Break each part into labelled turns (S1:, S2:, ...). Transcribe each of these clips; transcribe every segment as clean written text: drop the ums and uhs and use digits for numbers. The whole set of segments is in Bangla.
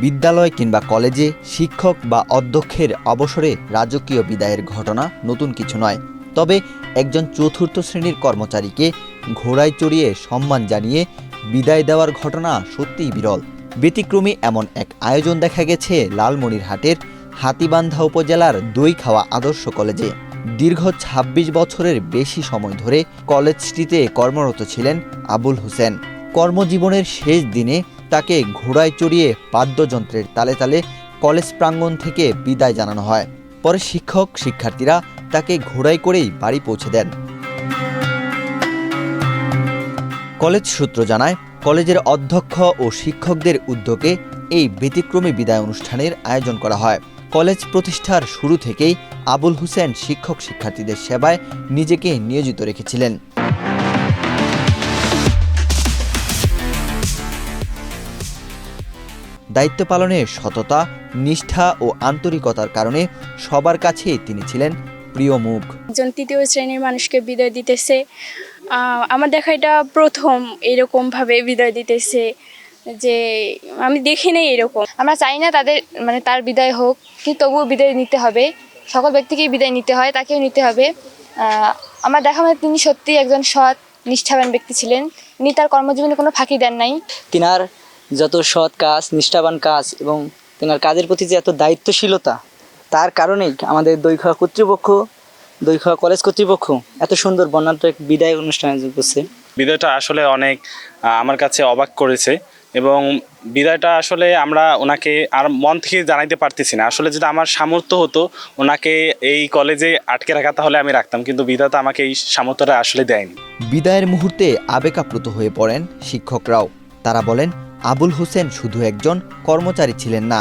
S1: বিদ্যালয় কিংবা কলেজে শিক্ষক বা অধ্যক্ষের অবসরে রাজকীয় বিদায়ের ঘটনা নতুন কিছু নয়। তবে একজন চতুর্থ শ্রেণীর কর্মচারীকে ঘোড়ায় চড়িয়ে সম্মান জানিয়ে বিদায় দেওয়ার ঘটনা সত্যিই বিরল। ব্যতিক্রমী এমন এক আয়োজন দেখা গেছে লালমনিরহাটের হাতীবান্ধা উপজেলার দইখাওয়া আদর্শ কলেজে। দীর্ঘ ২৬ বছরের বেশি সময় ধরে কলেজটিতে কর্মরত ছিলেন আবুল হোসেন। কর্মজীবনের শেষ দিনে তাকে ঘোড়ায় চড়িয়ে বাদ্যযন্ত্রের তালে তালে কলেজ প্রাঙ্গণ থেকে বিদায় জানানো হয়। পরে শিক্ষক শিক্ষার্থীরা তাকে ঘোড়ায় করেই বাড়ি পৌঁছে দেন। কলেজ সূত্র জানায়, কলেজের অধ্যক্ষ ও শিক্ষকদের উদ্যোগে এই ব্যতিক্রমী বিদায় অনুষ্ঠানের আয়োজন করা হয়। কলেজ প্রতিষ্ঠার শুরু থেকেই আবুল হোসেন শিক্ষক শিক্ষার্থীদের সেবায় নিজেকে নিয়োজিত রেখেছিলেন। দায়িত্ব পালনে সততা, নিষ্ঠা ও আন্তরিকতার কারণে সবার কাছেই তিনি ছিলেন প্রিয় মুখ।
S2: একজন তৃতীয় শ্রেণীর মানুষকে বিদায় দিতেছে, আমার দেখা এটা প্রথম এরকমভাবে বিদায় দিতেছে, যে আমি দেখি নাই এরকম। আমরা চাই না তার বিদায় হোক, কিন্তু তবুও বিদায় নিতে হবে। সকল ব্যক্তিকেই বিদায় নিতে হয়, তাকেও নিতে হবে। আমার দেখা তিনি সত্যিই একজন সৎ নিষ্ঠাবান ব্যক্তি ছিলেন। তিনি তার কর্মজীবনে কোনো ফাঁকি দেন নাই।
S3: তিনার যত সৎ কাজ, নিষ্ঠাবান কাজ এবং তিনার কাজের প্রতি যে এত দায়িত্বশীলতা, তার কারণেই আমাদের দইখাওয়া কর্তৃপক্ষ, দইখাওয়া কলেজ কর্তৃপক্ষ এত সুন্দর বর্ণাঢ্য এক বিদায় অনুষ্ঠান আয়োজন করছে।
S4: বিদায়টা আসলে অনেক আমার কাছে অবাক করেছে এবং বিদায়টা আসলে আমরা ওনাকে আর মন থেকে জানাইতে পারতেছি না। আসলে যদি আমার সামর্থ্য হতো ওনাকে এই কলেজে আটকে রাখা, তাহলে আমি রাখতাম, কিন্তু বিধাতা আমাকে এই সামর্থ্যটা আসলে দেয়নি।
S1: বিদায়ের মুহূর্তে আবেগাপ্লুত হয়ে পড়েন শিক্ষকরাও। তারা বলেন, আবুল হোসেন শুধু একজন কর্মচারী ছিলেন না,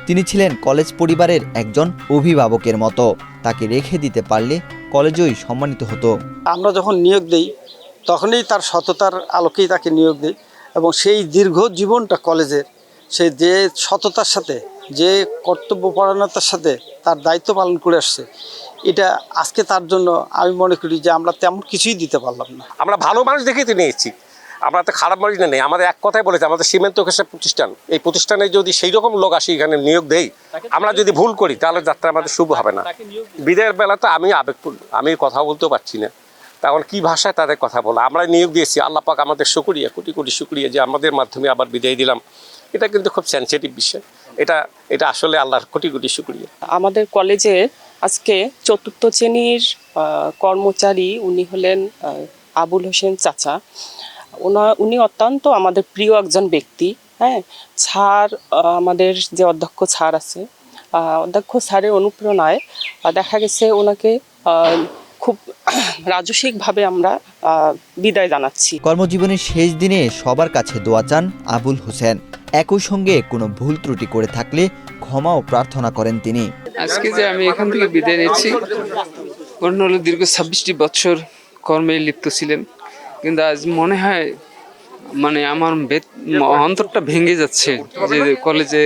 S1: তিনি ছিলেন কলেজ পরিবারের একজন অভিভাবকের মতো। তাকে রেখে দিতে পারলে কলেজই সম্মানিত হতো।
S5: আমরা যখন নিয়োগ দিই তখনই তার সততার আলোকেই তাকে নিয়োগ দিই, এবং সেই দীর্ঘ জীবনটা কলেজের সে যে সততার সাথে, যে কর্তব্যপরায়ণতার সাথে তার দায়িত্ব পালন করে আসছে, এটা আজকে তার জন্য আমি মনে করি যে আমরা তেমন কিছুই দিতে পারলাম না।
S6: আমরা ভালো মানুষ দেখেই তো নিয়েছি, আমরা তো খারাপ মানুষ নেই। আমাদের এক কথাই বলেছে, আমাদের সিমেন্ট কেসের প্রতিষ্ঠান, এই প্রতিষ্ঠানে যদি সেই রকম লোক আসি এখানে নিয়োগ দেই, আমরা যদি ভুল করি তাহলে যাত্রা আমাদের শুভ হবে না। বিদায়ের বেলা তো আমি আবেগপূর্ণ, আমি কথা বলতেও পারছি না, তখন কি ভাষায় তাদের কথা বলা। আমরা নিয়োগ দিয়েছি, আল্লাহ পাক আমাদের শুকরিয়া, কোটি কোটি শুকরিয়া যে আমাদের মাধ্যমে আবার বিদায় দিলাম। এটা কিন্তু খুব সেন্সিটিভ বিষয়, এটা আসলে আল্লাহর কোটি কোটি শুকরিয়া।
S7: আমাদের কলেজে আজকে চতুর্থ শ্রেণীর কর্মচারী, উনি হলেন আবুল হোসেন চাচা। উনি অত্যন্ত আমাদের প্রিয় একজন ব্যক্তি। হ্যাঁ, স্যার, আমাদের যে অধ্যক্ষ স্যার আছে, অধ্যক্ষ স্যারের অনুপ্রেরণায় দেখা গেছে ওনাকে খুব রাজসিকভাবে আমরা বিদায় জানাচ্ছি।
S1: কর্মজীবনের শেষ দিনে সবার কাছে দোয়া চান আবুল হোসেন। একই সঙ্গে কোনো ভুল ত্রুটি করে থাকলে ক্ষমাও প্রার্থনা করেন তিনি।
S8: আজকে যে আমি এখান থেকে বিদায় নিচ্ছি, অন্য হলো দীর্ঘ ২৬টি বছর কর্মে লিপ্ত ছিলেন, কিন্তু আজ মনে হয় আমার অন্তরটা ভেঙে যাচ্ছে যে কলেজে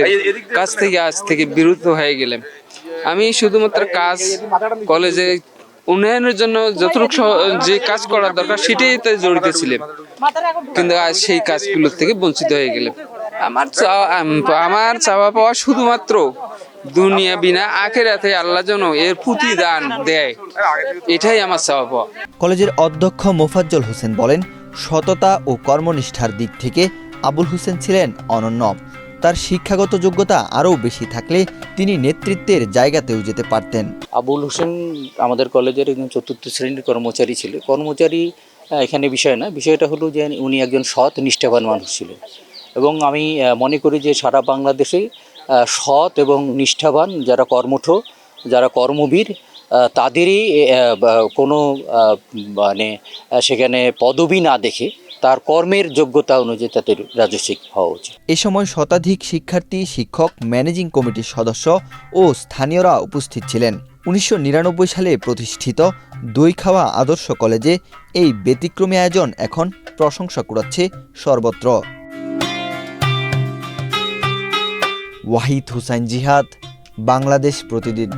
S8: কাজ থেকে আজ থেকে বিরত হয়ে গেলাম। আমি শুধুমাত্র কাজ, কলেজে উন্নয়নের জন্য যতটুকু যে কাজ করার দরকার সেটাই তাই জড়িত ছিলাম, কিন্তু আজ সেই কাজগুলোর থেকে বঞ্চিত হয়ে গেলাম। আমার চাওয়া পাওয়া শুধুমাত্র দুনিয়া বিনা আখিরাতে আল্লাহ যেন এর প্রতিদান দেয়, এটাই আমার চাওয়া পাওয়া।
S1: কলেজের অধ্যক্ষ মোফাজ্জল হোসেন বলেন, সততা ও কর্মনিষ্ঠার দিক থেকে আবুল হোসেন ছিলেন অনন্য। তার শিক্ষাগত যোগ্যতা আরও বেশি থাকলে তিনি নেতৃত্বের জায়গাতেও যেতে পারতেন।
S3: আবুল হোসেন আমাদের কলেজের একজন চতুর্থ শ্রেণীর কর্মচারী ছিল। কর্মচারী এখানে বিষয় না, বিষয়টা হলো যে উনি একজন সৎ নিষ্ঠাবান মানুষ ছিলেন, এবং আমি মনে করি যে সারা বাংলাদেশে সৎ এবং নিষ্ঠাবান যারা কর্মঠ, যারা কর্মবীর, তাদেরই কোনো সেখানে পদবি না দেখে তার কর্মের যোগ্যতা অনুযায়ী তাদের রাজস্বিক হওয়া উচিত।
S1: এ সময় শতাধিক শিক্ষার্থী, শিক্ষক, ম্যানেজিং কমিটির সদস্য ও স্থানীয়রা উপস্থিত ছিলেন। ১৯৯৯ সালে প্রতিষ্ঠিত দইখাওয়া আদর্শ কলেজে এই ব্যতিক্রমী আয়োজন এখন প্রশংসা কুড়াচ্ছে সর্বত্র। ওয়াহিদ হুসাইন জিহাদ, বাংলাদেশ প্রতিদিন।